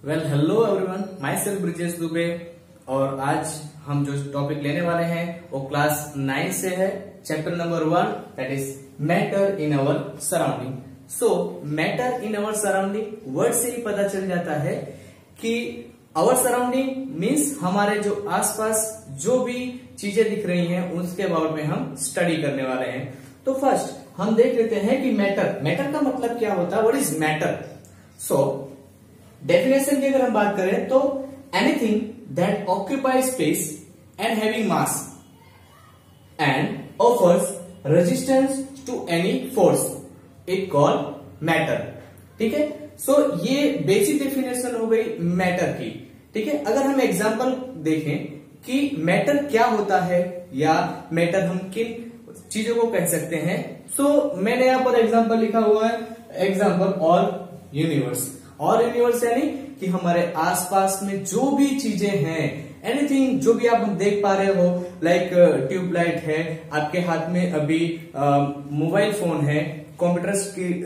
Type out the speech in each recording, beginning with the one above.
Well hello everyone, my self Brijesh Dubey. और आज हम जो टॉपिक लेने वाले हैं वो क्लास 9 से है, chapter number 1, that is matter in our surrounding. So matter in our surrounding word से ही पता चल जाता है कि अवर सराउंडिंग मीन्स हमारे जो आसपास जो भी चीजें दिख रही हैं उसके अबाउट में हम स्टडी करने वाले हैं। तो फर्स्ट हम देख लेते हैं कि मैटर का मतलब क्या होता है, what is matter. So definition की अगर हम बात करें तो anything that occupies space and having mass and offers resistance to any force it called matter. ठीक है, सो ये बेसिक डेफिनेशन हो गई मैटर की। ठीक है, अगर हम एग्जांपल देखें कि मैटर क्या होता है या मैटर हम किन चीजों को कह सकते हैं, सो मैंने यहां पर एग्जांपल लिखा हुआ है, एग्जांपल ऑल यूनिवर्स। और यूनिवर्स यानी कि हमारे आसपास में जो भी चीजें हैं, एनीथिंग जो भी आप देख पा रहे हो, लाइक ट्यूबलाइट है, आपके हाथ में अभी मोबाइल फोन है, कंप्यूटर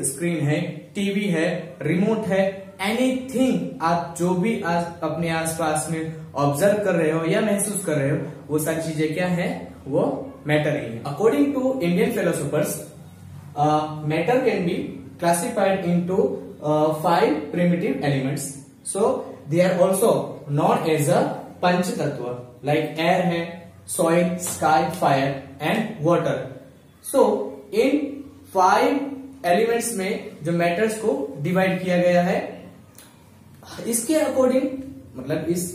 स्क्रीन है, टीवी है, रिमोट है, एनीथिंग आप जो भी अपने आसपास में ऑब्जर्व कर रहे हो या महसूस कर रहे हो, वो सारी चीजें क्या है, वो मैटर ही है। According to Indian philosophers, matter can be classified into 5 primitive elements. So they are also known as a पंच तत्व, like air है, soil, sky, fire and water. So in 5 elements में जो मैटर्स को डिवाइड किया गया है, इसके अकॉर्डिंग मतलब इस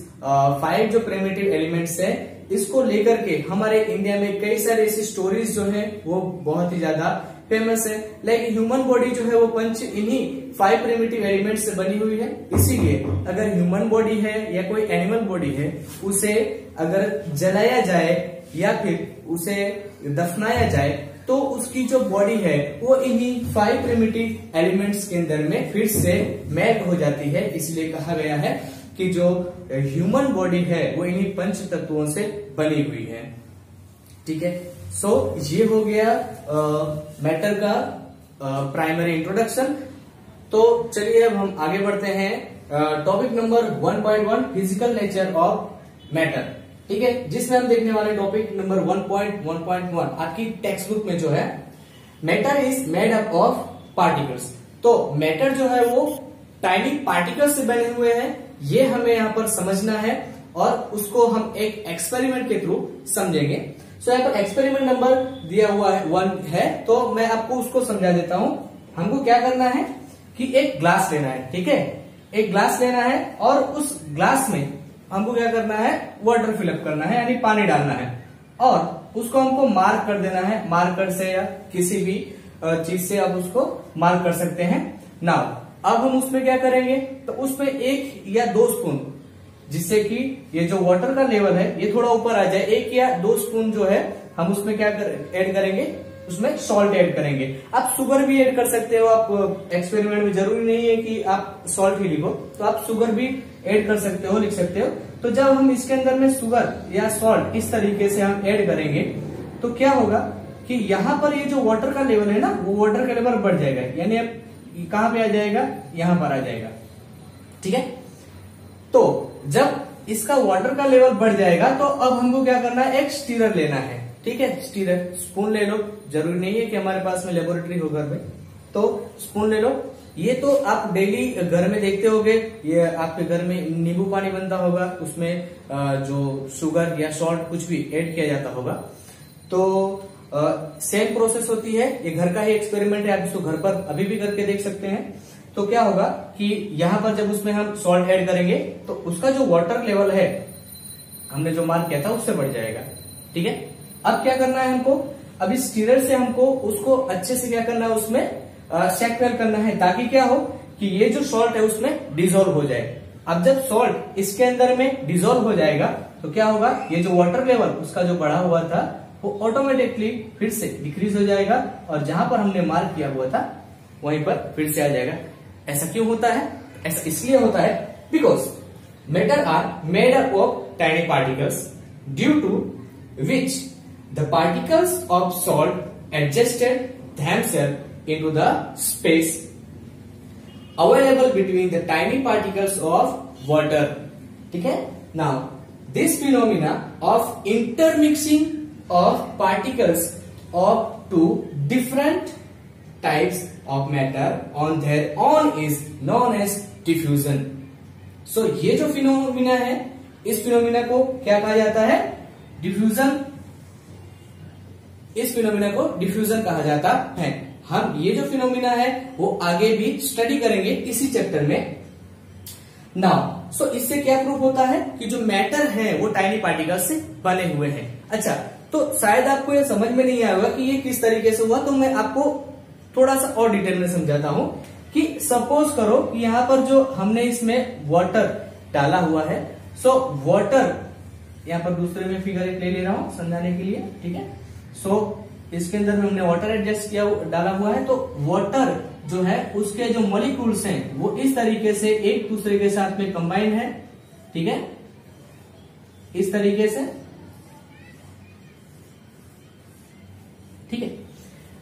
5 जो प्रिमिटिव एलिमेंट्स है, इसको लेकर के हमारे इंडिया में कई सारी ऐसी स्टोरीज जो है वो बहुत ही ज्यादा फेमस है। लाइक ह्यूमन बॉडी जो है वो पंच इन्हीं 5 प्रिमिटिव एलिमेंट से बनी हुई है। इसीलिए अगर ह्यूमन बॉडी है या कोई एनिमल बॉडी है, उसे अगर जलाया जाए या फिर उसे दफनाया जाए तो उसकी जो बॉडी है वो इन्हीं 5 प्रिमिटिव एलिमेंट्स के अंदर में फिर से मेल्ट हो जाती है। इसलिए कहा गया है कि जो ह्यूमन बॉडी है वो इन्हीं पंच तत्वों से बनी हुई है। ठीक है, सो ये हो गया मैटर का प्राइमरी इंट्रोडक्शन। तो चलिए अब हम आगे बढ़ते हैं topic number 1.1, physical nature of matter. ठीक है, जिसमें हम देखने वाले टॉपिक नंबर 1.1.1 आपकी टेक्स्ट बुक में जो है, matter is made up of particles. तो मैटर जो है वो टाइनी पार्टिकल्स से बने हुए हैं, ये हमें यहाँ पर समझना है और उसको हम एक एक्सपेरिमेंट के थ्रू समझेंगे। सो यहाँ पर एक्सपेरिमेंट नंबर दिया हुआ है 1 है, तो मैं आपको उसको समझा देता हूं। हमको क्या करना है कि एक ग्लास लेना है। ठीक है, एक ग्लास लेना है और उस ग्लास में हमको क्या करना है, वाटर फिलअप करना है, यानी पानी डालना है और उसको हमको मार्क कर देना है, मार्कर से या किसी भी चीज से आप उसको मार्क कर सकते हैं। नाउ अब हम उसमें क्या करेंगे, तो उसमें 1 या 2 स्पून, जिससे कि ये जो वाटर का लेवल है ये थोड़ा ऊपर आ जाए, 1 या 2 स्पून जो है हम उसमें क्या ऐड करेंगे, उसमें सॉल्ट ऐड करेंगे। आप शुगर भी ऐड कर सकते हो। आप एक्सपेरिमेंट में जरूरी नहीं है कि आप सॉल्ट ही लिखो, तो आप शुगर भी ऐड कर सकते हो, लिख सकते हो। तो जब हम इसके अंदर में शुगर या सॉल्ट इस तरीके से हम ऐड करेंगे तो क्या होगा कि यहाँ पर ये जो वाटर का लेवल है ना, वो वाटर का लेवल बढ़ जाएगा, यानी अब कहां पे आ जाएगा, यहां पर आ जाएगा। ठीक है, तो जब इसका वाटर का लेवल बढ़ जाएगा तो अब हमको क्या करना है, एक स्टीरर लेना है। ठीक है, स्टीरर, स्पून ले लो, जरूरी नहीं है कि हमारे पास में लेबोरेटरी हो घर में, तो स्पून ले लो। ये तो आप डेली घर में देखते होगे, ये आपके घर में नींबू पानी बनता होगा, उसमें जो शुगर या सॉल्ट कुछ भी ऐड किया जाता होगा। तो सेम प्रोसेस होती है, ये घर का ही एक्सपेरिमेंट है, आप इसको घर पर अभी भी करके देख सकते हैं। तो क्या होगा कि यहां पर जब उसमें हम सॉल्ट ऐड करेंगे तो उसका जो वाटर लेवल है हमने जो मार्क किया था उससे बढ़ जाएगा। ठीक है, अब क्या करना है हमको, अब इस स्टीरर से हमको उसको अच्छे से क्या करना है, उसमें शेक करना है, ताकि क्या हो कि ये जो सॉल्ट है उसमें डिजोल्व हो जाए। अब जब सॉल्ट इसके अंदर में डिजोल्व हो जाएगा तो क्या होगा, ये जो वाटर लेवल उसका जो बढ़ा हुआ था वो ऑटोमेटिकली फिर से डिक्रीज हो जाएगा और जहां पर हमने मार्क किया हुआ था वहीं पर फिर से आ जाएगा। ऐसा क्यों होता है, ऐसा इसलिए होता है because matter are made up of tiny particles due to which the particles of salt adjusted themselves into the space available between the tiny particles of water. ठीक है, now this phenomena of intermixing of particles of two different types of matter on their own is known as diffusion. So ये जो phenomena है, इस phenomena को क्या कहा जाता है? डिफ्यूजन। इस फिनोमिना को डिफ्यूजन कहा जाता है। हम ये जो फिनोमिना है वो आगे भी स्टडी करेंगे इसी चैप्टर में। नाउ सो इससे क्या प्रूफ होता है कि जो मैटर है वो टाइनी पार्टिकल से बने हुए हैं। अच्छा, तो शायद आपको ये समझ में नहीं आएगा कि ये किस तरीके से हुआ, तो मैं आपको थोड़ा सा और डिटेल में समझाता हूं कि सपोज करो कि यहां पर जो हमने इसमें वाटर डाला हुआ है, सो वाटर यहां पर दूसरे में फिगर एक ले ले रहा हूं समझाने के लिए। ठीक है, सो इसके अंदर हमने वाटर एडजस्ट किया डाला हुआ है, तो वाटर जो है उसके जो मॉलिक्यूल्स हैं वो इस तरीके से एक दूसरे के साथ में कंबाइन है। ठीक है, इस तरीके से। ठीक है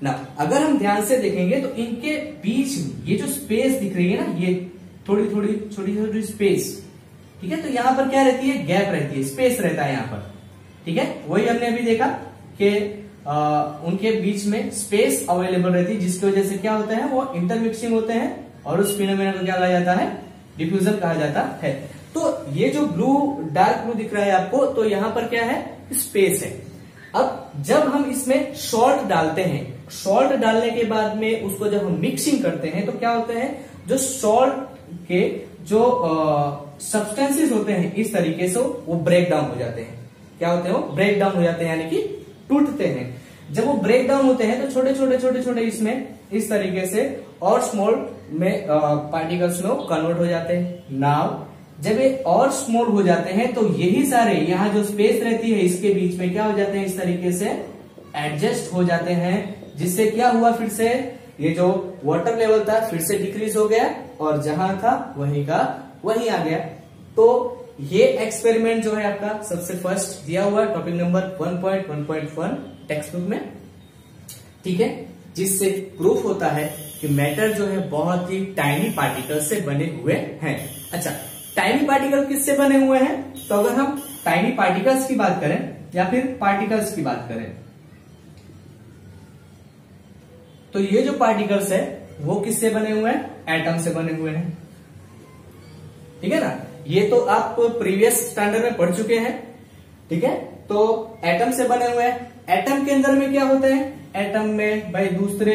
ना, अगर हम ध्यान से देखेंगे तो इनके बीच में ये जो स्पेस दिख रही है ना, ये थोड़ी थोड़ी छोटी छोटी स्पेस, ठीक है, तो यहां पर क्या रहती है? गैप रहती है, स्पेस रहता है यहां पर। ठीक है, वही हमने अभी देखा कि उनके बीच में स्पेस अवेलेबल रहती है, जिसकी वजह से क्या होता है? वो इंटरमिक्सिंग होते हैं और उस फिनोमेना को क्या कहा जाता है? डिफ्यूजन कहा जाता है। तो ये जो ब्लू, डार्क ब्लू दिख रहा है आपको, तो यहां पर क्या है? स्पेस है। अब जब हम इसमें सॉल्ट डालते हैं, सॉल्ट डालने के बाद में उसको जब हम मिक्सिंग करते हैं तो क्या होता है? जो सॉल्ट के जो सब्सटेंसेस होते हैं इस तरीके से वो ब्रेक डाउन हो जाते हैं। क्या होते हैं? वो ब्रेक डाउन हो जाते हैं, यानी कि टूटते हैं। जब वो ब्रेक डाउन होते हैं तो छोटे छोटे छोटे छोटे इसमें इस तरीके से और स्मॉल में पार्टिकल्स में कन्वर्ट हो जाते हैं। नाउ जब ये और स्मॉल हो जाते हैं तो यही सारे यहाँ जो स्पेस रहती है इसके बीच में क्या हो जाते हैं? इस तरीके से एडजस्ट हो जाते हैं, जिससे क्या हुआ? फिर से ये जो वाटर लेवल था फिर से डिक्रीज हो गया और जहां था वहीं का वहीं आ गया। तो ये एक्सपेरिमेंट जो है आपका सबसे फर्स्ट दिया हुआ टॉपिक नंबर 1.1.1 टेक्स्ट बुक में। ठीक है, जिससे प्रूफ होता है कि मैटर जो है बहुत ही टाइनी पार्टिकल से बने हुए हैं। अच्छा, टाइनी पार्टिकल किससे बने हुए हैं? तो अगर हम टाइनी पार्टिकल्स की बात करें या फिर पार्टिकल्स की बात करें, तो ये जो पार्टिकल्स है वो किससे बने हुए हैं? एटम से बने हुए हैं। ठीक है ना, ये तो आप प्रीवियस स्टैंडर्ड में पढ़ चुके हैं। ठीक है, तो एटम से बने हुए हैं। एटम के अंदर में क्या होते हैं? एटम में भाई दूसरे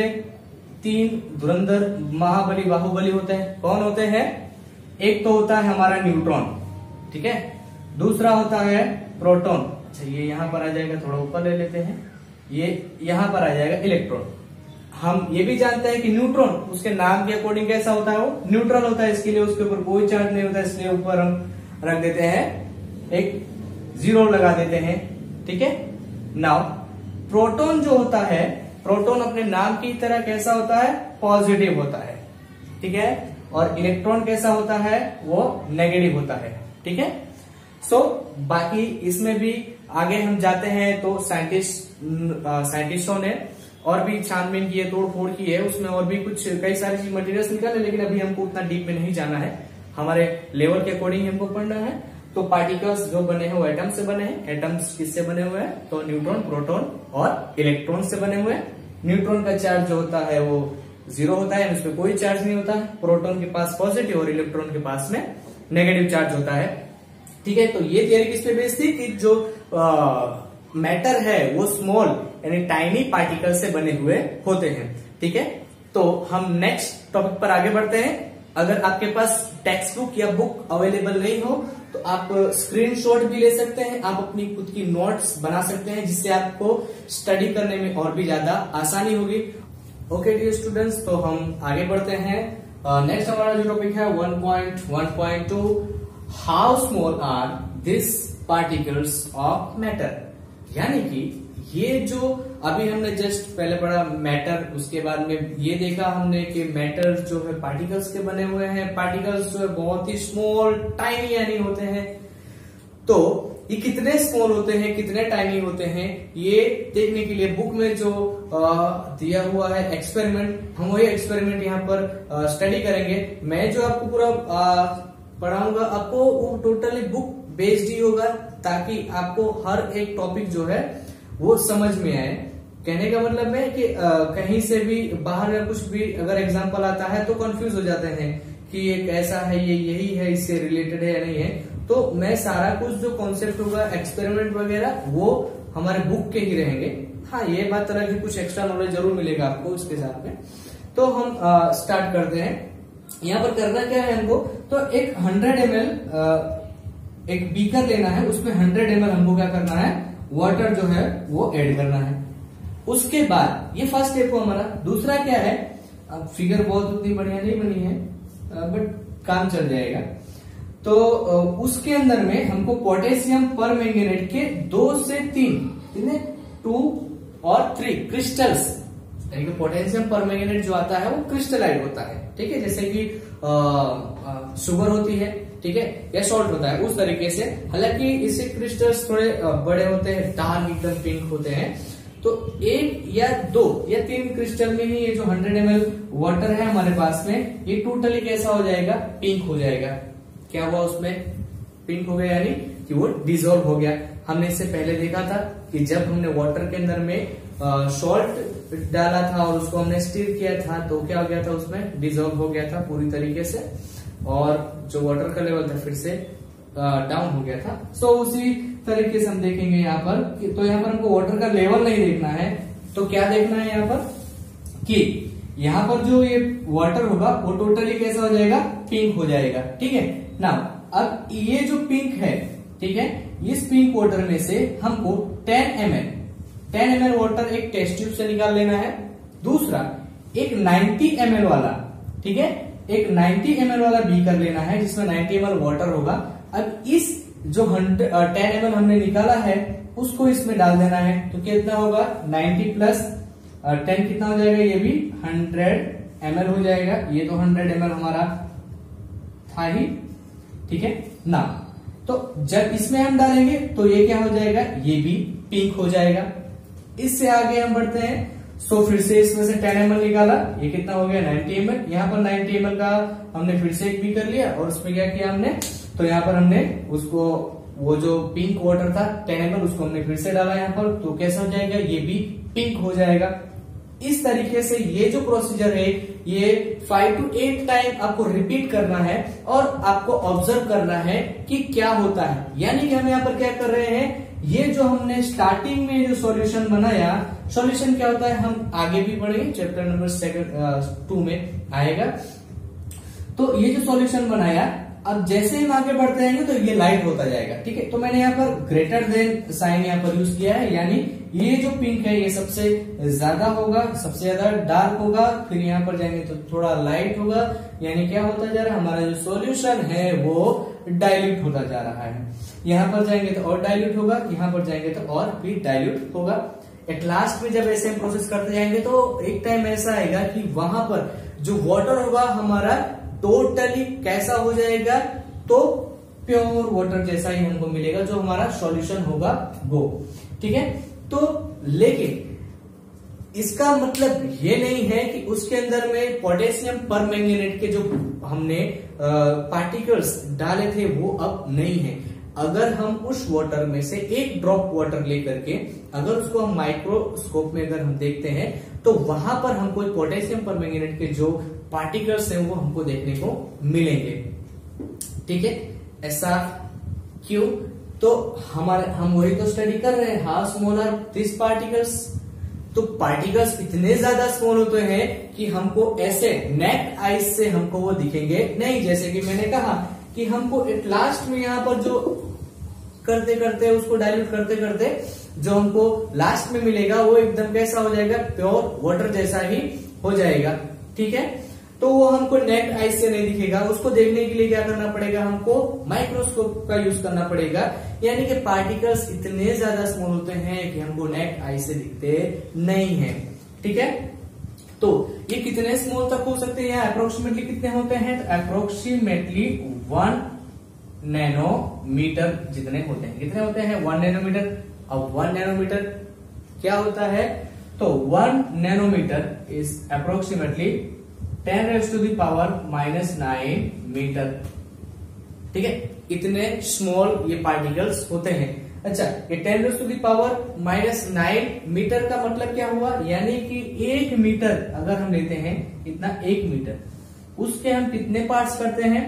3 धुरंधर महाबली बाहुबली होते हैं। कौन होते हैं? एक तो होता है हमारा न्यूट्रॉन, ठीक है, दूसरा होता है प्रोटॉन। अच्छा, ये यहां पर आ जाएगा, थोड़ा ऊपर ले लेते हैं, ये यहां पर आ जाएगा इलेक्ट्रॉन। हम ये भी जानते हैं कि न्यूट्रॉन उसके नाम के अकॉर्डिंग कैसा होता है? वो न्यूट्रल होता है, इसके लिए उसके ऊपर कोई चार्ज नहीं होता, इसलिए ऊपर हम रख देते हैं एक 0 लगा देते हैं। ठीक है, नाउ प्रोटॉन जो होता है, प्रोटॉन अपने नाम की तरह कैसा होता है? पॉजिटिव होता है। ठीक है, और इलेक्ट्रॉन कैसा होता है? वो नेगेटिव होता है। ठीक है, सो बाकी इसमें भी आगे हम जाते हैं तो साइंटिस्टों ने और भी छानबीन की है, तोड़ फोड़ की है, उसमें और भी कुछ कई सारी चीज मटेरियल्स निकाले, लेकिन अभी हमको उतना डीप में नहीं जाना है, हमारे लेवल के अकॉर्डिंग हमको पढ़ना है। तो पार्टिकल्स जो बने हैं वो एटम से बने हैं। एटम्स किससे बने हुए हैं? तो न्यूट्रॉन, प्रोटॉन और इलेक्ट्रॉन से बने हुए हैं। न्यूट्रॉन का चार्ज जो होता है वो 0 होता है, उसमें कोई चार्ज नहीं होता है। प्रोटॉन के पास पॉजिटिव और इलेक्ट्रॉन के पास में नेगेटिव चार्ज होता है। ठीक है, तो ये थियरी किस पे बेस्ड थी कि जो मैटर है वो स्मॉल यानी टाइनी पार्टिकल से बने हुए होते हैं। ठीक है, तो हम नेक्स्ट टॉपिक पर आगे बढ़ते हैं। अगर आपके पास टेक्स्ट बुक या बुक अवेलेबल नहीं हो तो आप स्क्रीनशॉट भी ले सकते हैं, आप अपनी खुद की नोट्स बना सकते हैं, जिससे आपको स्टडी करने में और भी ज्यादा आसानी होगी। ओके डियर स्टूडेंट्स, तो हम आगे बढ़ते हैं। नेक्स्ट हमारा जो टॉपिक है 1.1.2 how small are this particles of matter. यानी कि ये जो अभी हमने जस्ट पहले पढ़ा मैटर, उसके बाद में ये देखा हमने कि मैटर जो है पार्टिकल्स के बने हुए हैं। पार्टिकल्स जो है बहुत ही स्मॉल टाइनी यानी होते हैं। तो ये कितने स्मॉल होते हैं, कितने टाइनी होते हैं, ये देखने के लिए बुक में जो दिया हुआ है एक्सपेरिमेंट, हम वही एक्सपेरिमेंट यहाँ पर स्टडी करेंगे। मैं जो आपको पूरा पढ़ाऊंगा आपको वो टोटली बुक बेस्ड ही होगा, ताकि आपको हर एक टॉपिक जो है वो समझ में आए। कहने का मतलब है कि कहीं से भी बाहर का कुछ भी अगर एग्जाम्पल आता है तो कंफ्यूज हो जाते हैं कि ये कैसा है, ये यही है, इससे रिलेटेड है या नहीं है। तो मैं सारा कुछ जो कॉन्सेप्ट होगा, एक्सपेरिमेंट वगैरह, वो हमारे बुक के ही रहेंगे। हाँ, ये बात तरह की कुछ एक्स्ट्रा नॉलेज जरूर मिलेगा आपको इसके साथ में। तो हम स्टार्ट करते हैं। यहाँ पर करना क्या है हमको, तो एक 100 ml एक बीकर लेना है, उसमें 100 ml हमको क्या करना है, वाटर जो है वो ऐड करना है। उसके बाद ये फर्स्ट स्टेप हो हमारा। दूसरा क्या है, अब फिगर बहुत उतनी बढ़िया नहीं बनी है बट काम चल जाएगा। तो उसके अंदर में हमको पोटेशियम पर मैंगनेट के 2 से 3 2 और 3 क्रिस्टल्स, यानी कि पोटेशियम पर मैंगनेट जो आता है वो क्रिस्टलाइड होता है, ठीक है, जैसे कि शुगर होती है, ठीक है, या सॉल्ट होता है, उस तरीके से। हालांकि इससे क्रिस्टल्स थोड़े बड़े होते हैं, डार्क एकदम पिंक होते हैं। तो 1 या 2 या 3 क्रिस्टल में ही ये जो 100 ml वाटर है हमारे पास में, ये टोटली कैसा हो जाएगा, पिंक हो जाएगा। क्या हुआ उसमें, पिंक हो गया, यानी कि वो डिजोल्व हो गया। हमने इससे पहले देखा था कि जब हमने वाटर के अंदर में सॉल्ट डाला था और उसको हमने स्टीर किया था, तो क्या हो गया था, उसमें डिजोल्व हो गया था पूरी तरीके से, और जो वाटर का लेवल था फिर से डाउन हो गया था। सो उसी तरीके से हम देखेंगे यहाँ पर। तो यहाँ पर हमको वाटर का लेवल नहीं देखना है, तो क्या देखना है यहाँ पर कि यहाँ पर जो ये वाटर होगा वो टोटली कैसा हो जाएगा, पिंक हो जाएगा, ठीक है ना। अब ये जो पिंक है, ठीक है, इस पिंक वाटर में से हमको 10 ml वाटर एक टेस्ट ट्यूब से निकाल लेना है। दूसरा एक 90 ml वाला, ठीक है, एक 90 ml वाला बीकर लेना है जिसमें 90 ml वाटर होगा। अब इस जो 10 ml हमने निकाला है उसको इसमें डाल देना है, तो कितना होगा, 90 प्लस 10 कितना हो जाएगा, ये भी 100 ml हो जाएगा। ये तो 100 ml हमारा था ही, ठीक है ना। तो जब इसमें हम डालेंगे तो ये क्या हो जाएगा, ये भी पिंक हो जाएगा। इससे आगे हम बढ़ते हैं। सो फिर से इसमें से 10 ml निकाला, ये कितना हो गया, 90 ml। यहाँ पर 90 ml का हमने फिर से एक भी कर लिया, और उसमें क्या किया हमने, तो यहाँ पर हमने उसको वो जो पिंक वाटर था 10 ml उसको हमने फिर से डाला यहाँ पर, तो कैसा हो जाएगा, ये भी पिंक हो जाएगा। इस तरीके से ये जो प्रोसीजर है ये 5 to 8 टाइम आपको रिपीट करना है और आपको ऑब्जर्व करना है कि क्या होता है। यानी कि हम यहाँ पर क्या कर रहे हैं, ये जो हमने स्टार्टिंग में जो सॉल्यूशन बनाया, सॉल्यूशन क्या होता है हम आगे भी पढ़ेंगे, चैप्टर नंबर 2 में आएगा। तो ये जो सॉल्यूशन बनाया, अब जैसे हम आगे बढ़ते जाएंगे तो ये लाइट होता जाएगा, ठीक है। तो मैंने यहाँ पर ग्रेटर देन साइन यहाँ पर यूज किया है, यानी ये जो पिंक है ये सबसे ज्यादा होगा, सबसे ज्यादा डार्क होगा, फिर यहाँ पर जाएंगे तो थोड़ा लाइट होगा, यानी क्या होता जा रहा है, हमारा जो सॉल्यूशन है वो डाइल्यूट होता जा रहा है। यहाँ पर जाएंगे तो और डाइल्यूट होगा, यहाँ पर जाएंगे तो और भी डाइल्यूट होगा। एट लास्ट में जब ऐसे हम प्रोसेस करते जाएंगे तो एक टाइम ऐसा आएगा कि वहां पर जो वाटर होगा हमारा टोटली कैसा हो जाएगा, तो प्योर वाटर जैसा ही हमको मिलेगा, जो हमारा सॉल्यूशन होगा वो, ठीक है। तो लेकिन इसका मतलब ये नहीं है कि उसके अंदर में पोटेशियम परमैंगनेट के जो हमने पार्टिकल्स डाले थे वो अब नहीं है। अगर हम उस वाटर में से एक ड्रॉप वाटर लेकर के अगर उसको हम माइक्रोस्कोप में अगर हम देखते हैं तो वहां पर हमको पोटेशियम परमैंगनेट के जो पार्टिकल्स हैं वो हमको देखने को मिलेंगे, ठीक है। ऐसा क्यों, तो हम वही तो स्टडी कर रहे हैं, how small are this particles. तो पार्टिकल्स इतने ज्यादा स्मॉल होते हैं कि हमको ऐसे नेट आइज से हमको वो दिखेंगे नहीं। जैसे कि मैंने कहा कि हमको एट लास्ट में यहाँ पर जो करते करते उसको डाइल्यूट करते करते जो हमको लास्ट में मिलेगा वो एकदम कैसा हो जाएगा, प्योर वाटर जैसा ही हो जाएगा, ठीक है। तो वो हमको नेट आइज से नहीं दिखेगा, उसको देखने के लिए क्या करना पड़ेगा, हमको माइक्रोस्कोप का यूज करना पड़ेगा। यानी कि पार्टिकल्स इतने ज्यादा स्मॉल होते हैं कि हमको नेट आइज से दिखते नहीं है, ठीक है। तो ये कितने स्मॉल तक हो सकते हैं, अप्रोक्सीमेटली कितने होते हैं, तो अप्रोक्सीमेटली 1 नैनोमीटर जितने होते हैं। कितने होते हैं, 1 नैनोमीटर। अब 1 नैनोमीटर क्या होता है, तो 1 नैनोमीटर इज अप्रोक्सीमेटली 10⁻⁹ मीटर। ठीक है, इतने स्मॉल ये पार्टिकल्स होते हैं। अच्छा, ये 10⁻⁻⁹ मीटर का मतलब क्या हुआ, यानी कि 1 मीटर अगर हम लेते हैं, इतना 1 मीटर, उसके हम कितने पार्ट्स करते हैं,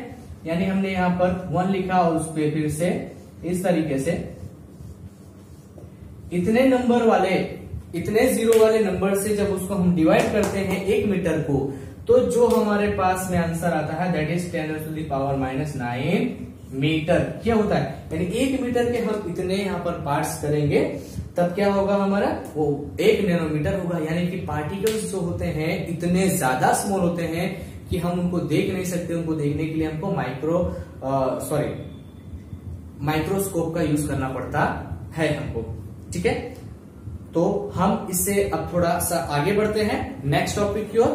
यानी हमने यहाँ पर 1 लिखा और उस पर फिर से इस तरीके से इतने नंबर वाले, इतने जीरो वाले नंबर से जब उसको हम डिवाइड करते हैं 1 मीटर को, तो जो हमारे पास में आंसर आता है दैट इज 10⁻⁹ मीटर क्या होता है। यानी 1 मीटर के हम इतने यहाँ पर पार्ट्स करेंगे तब क्या होगा हमारा, वो 1 नैनोमीटर होगा। यानी कि पार्टिकल्स जो होते हैं इतने ज्यादा स्मॉल होते हैं कि हम उनको देख नहीं सकते। उनको देखने के लिए हमको माइक्रोस्कोप का यूज करना पड़ता है हमको। ठीक है, तो हम इससे अब थोड़ा सा आगे बढ़ते हैं नेक्स्ट टॉपिक की ओर।